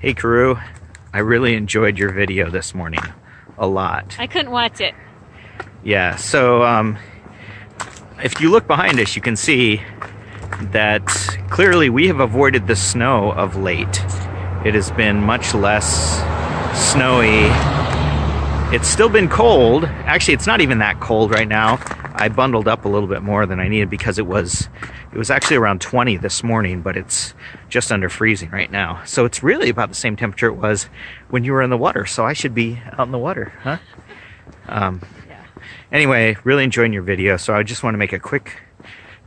Hey Karu, I really enjoyed your video this morning. A lot. I couldn't watch it. Yeah, so if you look behind us, you can see that clearly we have avoided the snow of late. It has been much less snowy. It's still been cold. Actually, it's not even that cold right now. I bundled up a little bit more than I needed because it was actually around 20 this morning, but it's just under freezing right now. So it's really about the same temperature it was when you were in the water. So I should be out in the water, huh? Yeah. Anyway, really enjoying your video. So I just want to make a quick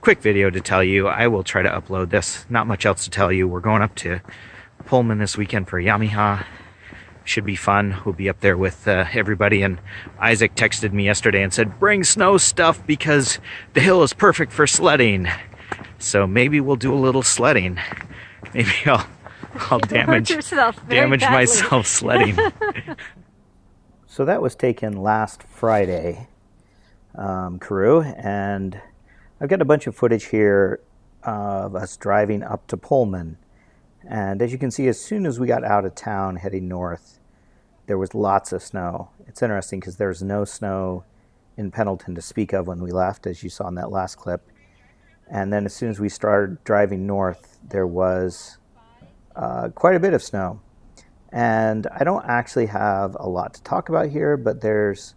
video to tell you. I will try to upload this. Not much else to tell you. We're going up to Pullman this weekend for Yamiha. Should be fun. We'll be up there with everybody. And Isaac texted me yesterday and said, bring snow stuff because the hill is perfect for sledding. So maybe we'll do a little sledding. Maybe I'll damage myself sledding. So that was taken last Friday, Karu, and I've got a bunch of footage here of us driving up to Pullman. And as you can see, as soon as we got out of town heading north, there was lots of snow. It's interesting because there's no snow in Pendleton to speak of when we left, as you saw in that last clip. And then as soon as we started driving north, there was quite a bit of snow. And I don't actually have a lot to talk about here, but there's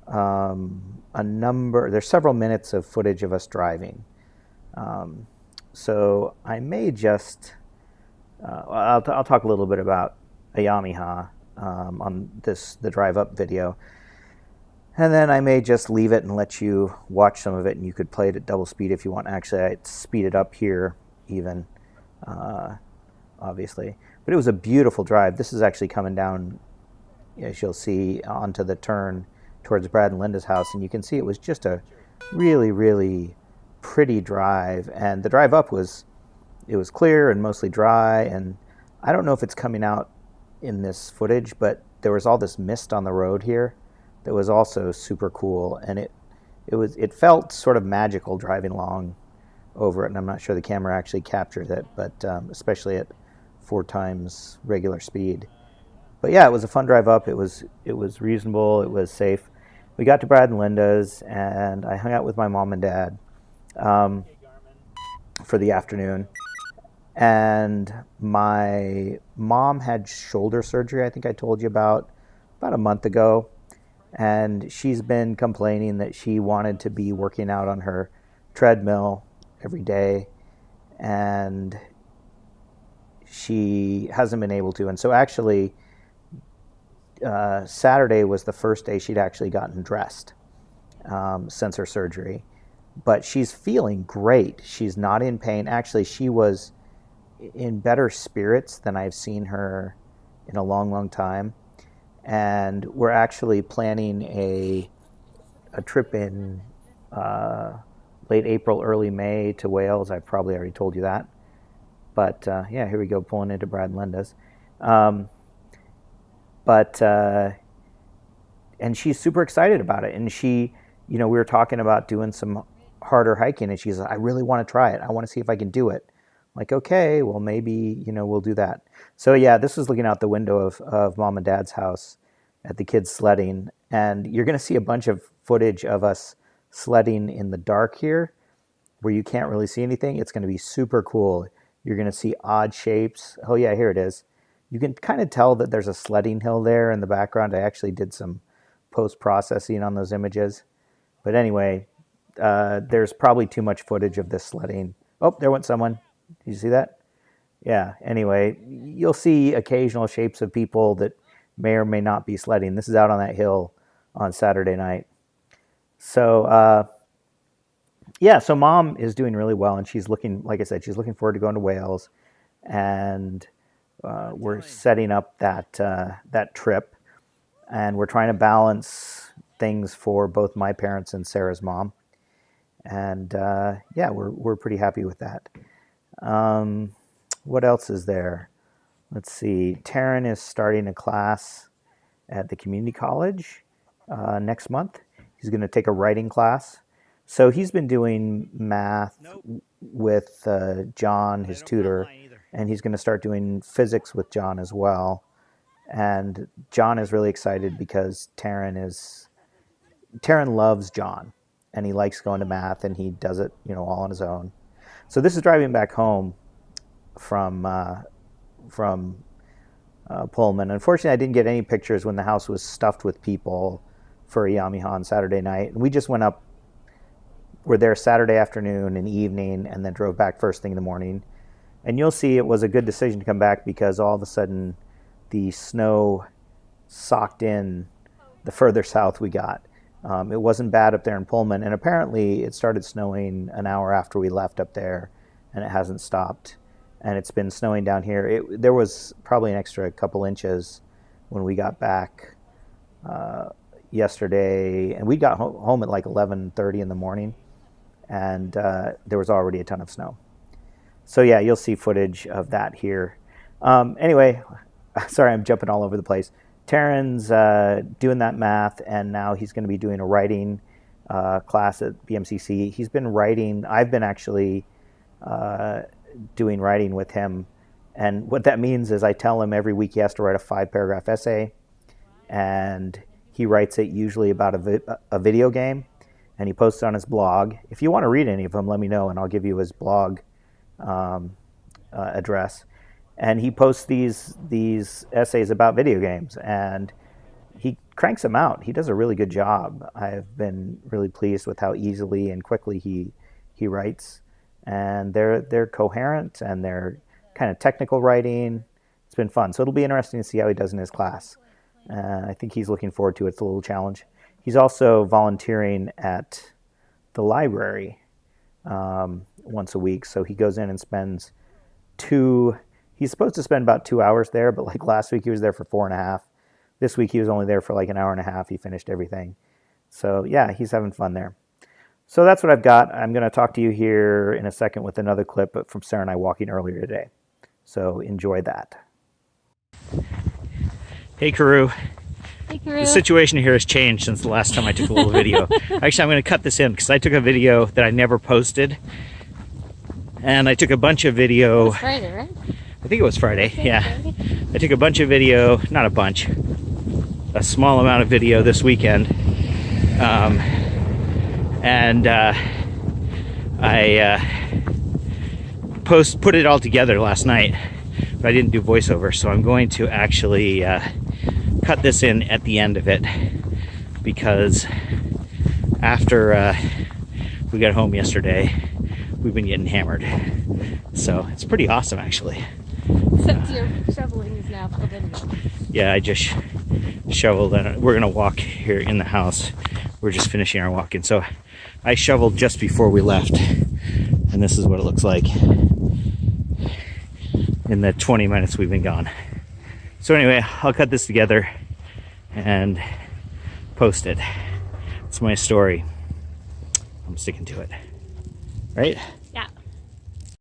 there's several minutes of footage of us driving. So I may just... I'll talk a little bit about a Yamiha on the drive up video, and then I may just leave it and let you watch some of it, and you could play it at double speed if you want. Actually, I'd speed it up here even, obviously. But it was a beautiful drive. This is actually coming down, as you'll see, onto the turn towards Brad and Linda's house, and you can see it was just a really, really pretty drive. And the drive up was clear and mostly dry, and I don't know if it's coming out in this footage, but there was all this mist on the road here that was also super cool, and it felt sort of magical driving along over it, and I'm not sure the camera actually captured it, but especially at 4 times regular speed. But yeah, it was a fun drive up. It was reasonable. It was safe. We got to Brad and Linda's, and I hung out with my mom and dad for the afternoon. And my mom had shoulder surgery, I think I told you about a month ago. And she's been complaining that she wanted to be working out on her treadmill every day. And she hasn't been able to. And so actually, Saturday was the first day she'd actually gotten dressed since her surgery. But she's feeling great. She's not in pain. Actually, she was in better spirits than I've seen her in a long, long time. And we're actually planning a trip in late April, early May to Wales. I've probably already told you that. But yeah, here we go, pulling into Brad and Linda's. And she's super excited about it. And she, we were talking about doing some harder hiking, and she's like, I really want to try it. I want to see if I can do it. Like, okay, well, maybe, we'll do that. So yeah, this is looking out the window of mom and dad's house at the kids sledding. And you're going to see a bunch of footage of us sledding in the dark here where you can't really see anything. It's going to be super cool. You're going to see odd shapes. Oh yeah, here it is. You can kind of tell that there's a sledding hill there in the background. I actually did some post-processing on those images. But anyway, there's probably too much footage of this sledding. Oh, there went someone. Did you see that? Yeah, anyway, you'll see occasional shapes of people that may or may not be sledding. This is out on that hill on Saturday night. So, yeah, so mom is doing really well, and she's looking, like I said, she's looking forward to going to Wales, and we're setting up that trip, and we're trying to balance things for both my parents and Sarah's mom, and yeah, we're pretty happy with that. What else is there? Let's see. Taryn is starting a class at the community college next month. He's going to take a writing class. So he's been doing math with John, his tutor, and he's going to start doing physics with John as well. And John is really excited because Taryn loves John, and he likes going to math, and he does it, all on his own. So this is driving back home from Pullman. Unfortunately, I didn't get any pictures when the house was stuffed with people for Yamiha on Saturday night. And we just went up. We're there Saturday afternoon and evening, and then drove back first thing in the morning. And you'll see it was a good decision to come back because all of a sudden the snow socked in the further south we got. It wasn't bad up there in Pullman, and apparently it started snowing an hour after we left up there, and it hasn't stopped. And it's been snowing down here. There was probably an extra couple inches when we got back yesterday, and we got home at like 11:30 in the morning, and there was already a ton of snow. So yeah, you'll see footage of that here. Anyway, sorry, I'm jumping all over the place. Taryn's doing that math, and now he's going to be doing a writing class at BMCC. He's been writing. I've been actually doing writing with him, and what that means is I tell him every week he has to write a 5-paragraph essay, and he writes it usually about a video game, and he posts it on his blog. If you want to read any of them, let me know, and I'll give you his blog address. And he posts these essays about video games, and he cranks them out. He does a really good job. I've been really pleased with how easily and quickly he writes, and they're coherent, and they're kind of technical writing. It's been fun. So it'll be interesting to see how he does in his class. I think he's looking forward to it. It's a little challenge. He's also volunteering at the library once a week. So he goes in and spends he's supposed to spend about 2 hours there, but like last week he was there for 4.5. This week he was only there for like an hour and a half. He finished everything. So yeah, he's having fun there. So that's what I've got. I'm going to talk to you here in a second with another clip from Sarah and I walking earlier today. So enjoy that. Hey, Karoo. Hey, Karoo. The situation here has changed since the last time I took a little video. Actually, I'm going to cut this in because I took a video that I never posted. And I took a bunch of video. It was Friday, right? I think it was Friday, Okay, yeah. Friday. I took a bunch of video, not a bunch, a small amount of video this weekend. I put it all together last night, but I didn't do voiceover, so I'm going to actually cut this in at the end of it, because after we got home yesterday, we've been getting hammered. So it's pretty awesome, actually. Except your shoveling is now filled in. Yeah, I just shoveled, and we're gonna walk here in the house. We're just finishing our walk in. So I shoveled just before we left, and this is what it looks like in the 20 minutes we've been gone. So anyway, I'll cut this together and post it. It's my story. I'm sticking to it. Right?